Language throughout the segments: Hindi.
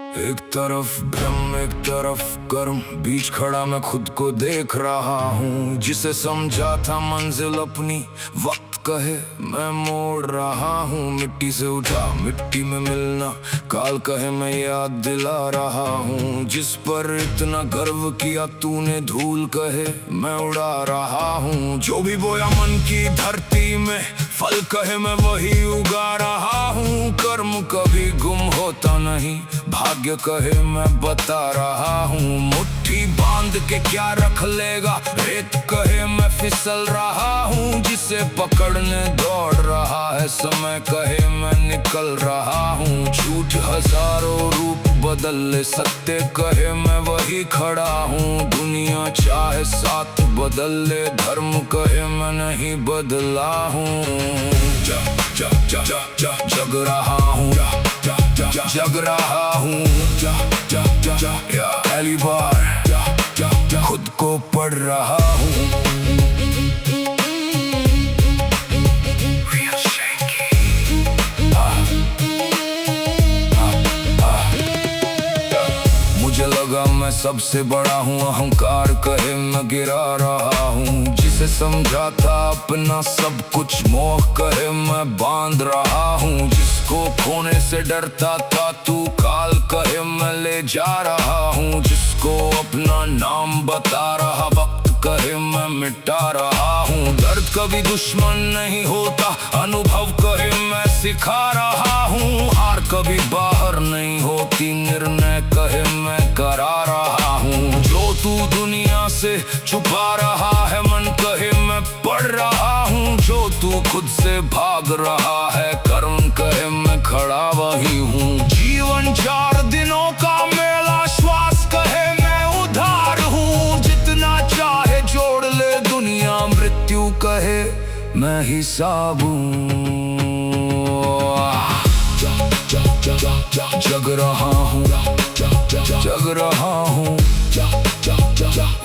एक तरफ ब्रह्म एक तरफ कर्म, बीच खड़ा मैं खुद को देख रहा हूँ। जिसे समझा था मंजिल अपनी, वक्त कहे मैं मोड़ रहा हूँ। मिट्टी से उठा मिट्टी में मिलना, काल कहे मैं याद दिला रहा हूँ। जिस पर इतना गर्व किया तूने, धूल कहे मैं उड़ा रहा हूँ। जो भी बोया मन की धरती में, फल कहे मैं वही उगा रहा हूँ। कर्म कभी गुम होता नहीं, भाग्य कहे मैं बता रहा हूँ। मुट्ठी बांध के क्या रख लेगा, रेत कहे मैं फिसल रहा हूँ। जिसे पकड़ने दौड़ रहा है समय, कहे मैं निकल रहा हूँ। झूठ हजारों रूप बदल ले, सत्य कहे मैं वही खड़ा हूँ। दुनिया चाहे साथ बदल ले, धर्म कहे मैं नहीं बदला हूँ। जग रहा हूँ, जग रहा हूँ। पहली बार खुद को पढ़ रहा हूँ। मुझे लगा मैं सबसे बड़ा हूँ, अहंकार कहे मैं गिरा रहा हूँ। जिसे समझा था अपना सब कुछ, मोह कहे मैं बांध रहा हूँ। जिसको खोने से डरता था तू, काल कहे मैं ले जा रहा हूँ। जिसको अपना नाम बता रहा वक्त, कहे मैं मिटा रहा हूँ। दर्द कभी दुश्मन नहीं होता, अनुभव कहे मैं सिखा रहा हूँ। हार कभी बाहर नहीं होती, निर्णय कहे मैं करा रहा हूँ। जो तू दुनिया से छुपा रहा है, मन कहे मैं पढ़ रहा हूँ। जो तू खुद से भाग रहा है, कर्म कहे मैं खड़ा वही हूँ। जीवन 4 दिनों का मेला, श्वास कहे मैं उधार हूँ। जितना चाहे जोड़ ले दुनिया, मृत्यु कहे मैं हिसाब हूँ। जग रहा हूँ, जग रहा हूँ।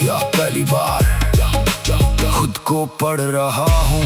या पहली बार खुद को पढ़ रहा हूँ।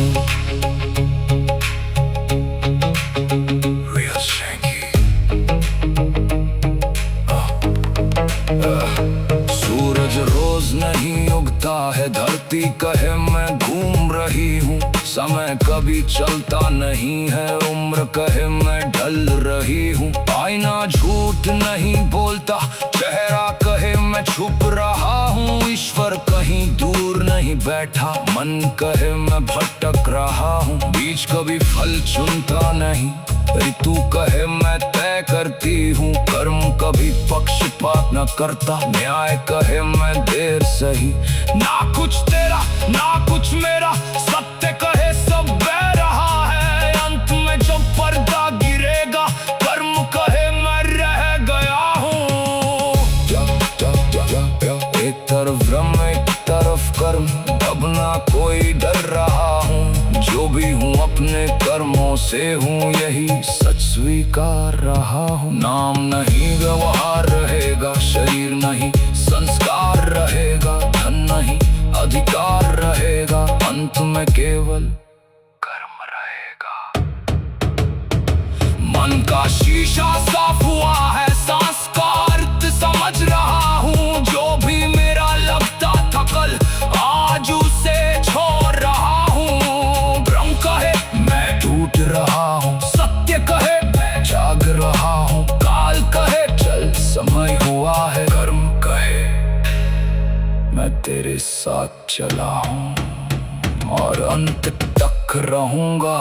सूरज रोज नहीं उगता है, धरती कहे मैं घूम रही हूँ। समय कभी चलता नहीं है, उम्र कहे मैं ढल रही हूँ। आईना झूठ नहीं बोलता, चेहरा कहे मैं छुप रहा हूँ। ईश्वर कहीं दूर नहीं बैठा, मन कहे मैं भटक रहा हूँ। बीज कभी फल चुनता नहीं, ऋतु कहे मैं तय करती हूँ। कर्म कभी पक्षपात न करता, न्याय कहे मैं देर सही। ना कुछ तेरा ना कुछ मेरा, सत्य कहे सब बह रहा है। अंत में जब पर्दा गिरेगा, कर्म कहे मैं रह गया हूँ। एक तरफ ब्रह्म एक तरफ कर्म, अब ना कोई डर रहा हूँ। जो भी हूँ अपने कर्मों से हूँ, यही सच स्वीकार रहा हूँ। नाम नहीं व्यवहार रहेगा, शरीर नहीं संस्कार रहेगा। धन नहीं अधिकार रहेगा, अंत में केवल कर्म रहेगा। मन का शीशा साफ हुआ है, सांस का अर्थ समझ रहा हूँ। जो भी मेरा लगता था कल, आज उसे छोड़ रहा हूँ। ब्रह्म कहे मैं टूट रहा हूँ, सत्य कहे मैं जाग रहा हूँ। काल कहे चल समय हुआ है, कर्म कहे मैं तेरे साथ चला हूँ और अंत तक रहूंगा।